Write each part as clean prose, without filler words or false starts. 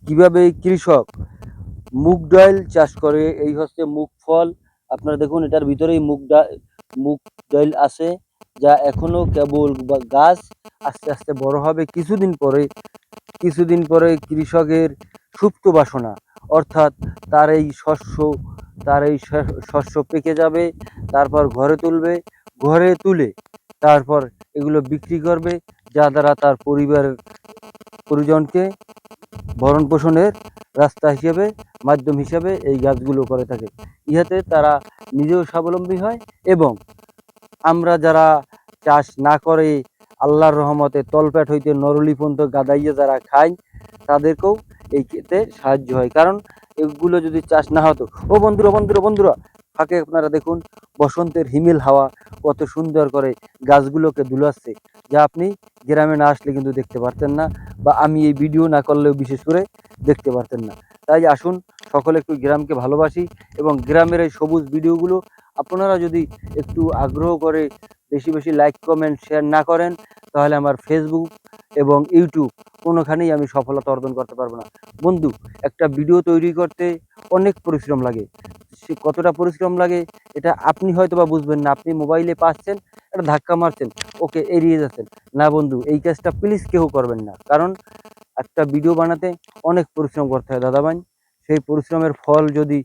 কিভাবে কৃষক মুগ ডাল চাষ করে। এই হচ্ছে মুগ ফল। আপনারা দেখুন এটার ভিতরেই মুগ ডাল আছে, যা এখনো কেবল গাছ। আস্তে আস্তে বড় হবে। কিছুদিন পরে কৃষকের সুপ্ত বাসনা, অর্থাৎ তার এই শস্য পেকে যাবে। তারপর ঘরে তুলে তারপর এগুলো বিক্রি করবে, যা দ্বারা তার পরিজনকে ভরণ পোষণের মাধ্যম হিসেবে এই গাছগুলো করে থাকে। ইহাতে তারা নিজেও স্বাবলম্বী হয় এবং আমরা যারা চাষ না করে আল্লাহর রহমতে তলপেট হইতে নরলি পর্যন্ত গাদাইয়া যারা খাই, তাদেরকেও এই ক্ষেত্রে সাহায্য হয়। কারণ এগুলো যদি চাষ না হতো, ও বন্ধুরা ফাঁকে আপনারা দেখুন বসন্তের হিমেল হাওয়া কত সুন্দর করে গাছগুলোকে দুলাচ্ছে, যা আপনি গ্রামে না আসলে কিন্তু দেখতে পারতেন না, বা আমি এই ভিডিও না করলেও বিশেষ করে দেখতে পারতেন না। তাই আসুন সকলে একটু গ্রামকে ভালোবাসি এবং গ্রামের এই সবুজ ভিডিওগুলো আপনারা যদি একটু আগ্রহ করে বেশি লাইক কমেন্ট শেয়ার না করেন, তাহলে আমার ফেসবুক এবং ইউটিউব কোনোখানেই আমি সফলতা অর্জন করতে পারবো না। বন্ধু, একটা ভিডিও তৈরি করতে অনেক পরিশ্রম লাগে। সে কতটা পরিশ্রম লাগে এটা আপনি হয়তো বা বুঝবেন না। আপনি মোবাইলে পাচ্ছেন, একটা ধাক্কা মারছেন, ওকে এড়িয়ে যাচ্ছেন। না বন্ধু, এই কাজটা প্লিজ কেউ করবেন না। কারণ একটা ভিডিও বানাতে অনেক পরিশ্রম করতে হয় দাদাভাই। সেই পরিশ্রমের ফল যদি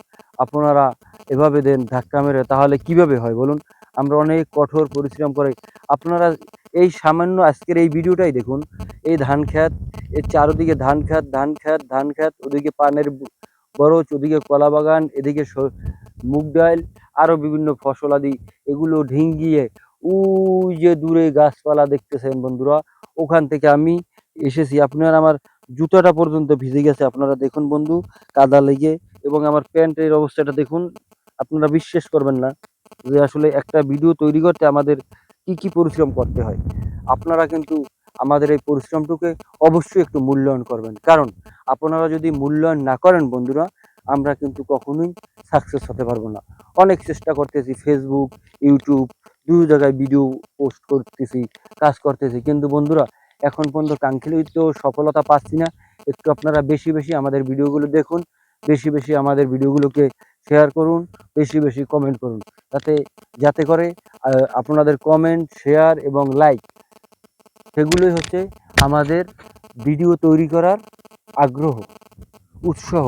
আপনারা এভাবে দেন ধাক্কা মেরে, তাহলে কিভাবে হয় বলুন? আমরা অনেক কঠোর পরিশ্রম করে আপনারা এই সামান্য আজকের এই ভিডিওটাই দেখুন। এই ধান ক্ষেত, এর চারদিকে ধান ক্ষেত, ওদিকে পানের বরজ, ওদিকে কলা বাগান, এদিকে মুগ ডাল, আরো বিভিন্ন ফসলাদি, এগুলো ঢিঙ্গিয়ে ওই যে দূরে গাছপালা দেখতেছেন বন্ধুরা, ওখান থেকে আমি এসেছি। আপনার আমার জুতাটা পর্যন্ত ভিজে গেছে, আপনারা দেখুন বন্ধু, কাদা লেগে। এবং আমার প্যান্টের অবস্থাটা দেখুন। আপনারা বিশ্বাস করবেন না যে আসলে একটা ভিডিও তৈরি করতে আমাদের কি পরিশ্রম করতে হয়। আপনারা কিন্তু আমাদের এই পরিশ্রমটুকে অবশ্যই একটু মূল্যায়ন করবেন। কারণ আপনারা যদি মূল্যায়ন না করেন বন্ধুরা, আমরা কিন্তু কখনোই সাকসেস হতে পারবো না। অনেক চেষ্টা করতেছি, ফেসবুক, ইউটিউব, দুই জায়গায় ভিডিও পোস্ট করতেছি, কাজ করতেছি, কিন্তু বন্ধুরা এখন পর্যন্ত কাঙ্ক্ষিত সফলতা পাচ্ছি না। একটু আপনারা বেশি আমাদের ভিডিওগুলো দেখুন, বেশি আমাদের ভিডিওগুলোকে শেয়ার করুন, বেশি কমেন্ট করুন, যাতে করে আপনাদের কমেন্ট, শেয়ার এবং লাইক, সেগুলোই হচ্ছে আমাদের ভিডিও তৈরি করার আগ্রহ, উৎসাহ,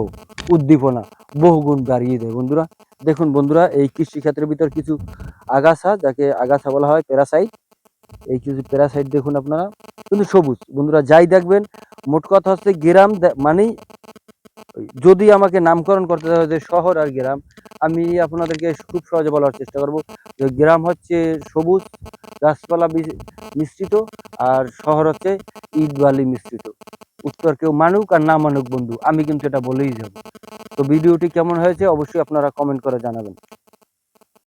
উদ্দীপনা বহুগুণ বাড়িয়ে দেয় বন্ধুরা। দেখুন বন্ধুরা, এই কৃষিক্ষেত্রের ভিতর কিছু আগাছা, যাকে আগাছা বলা হয় প্যারাসাইট, এই কিছু প্যারাসাইট দেখুন আপনারা, কিন্তু সবুজ বন্ধুরা যাই দেখবেন। মোট কথা হচ্ছে গ্রাম মানেই, যদি আমাকে নামকরণ করতে হয় যে শহর আর গ্রাম, আমি আপনাদেরকে খুব সহজে বলার চেষ্টা করব যে গ্রাম হচ্ছে সবুজ গাছপালা মিশ্রিত, আর শহর হচ্ছে ইট বালি মিশ্রিত। উত্তর কেউ মানুক আর না মানুক বন্ধু, আমি কিন্তু এটা বলেই যাব। তো ভিডিওটি কেমন হয়েছে অবশ্যই আপনারা কমেন্ট করে জানাবেন।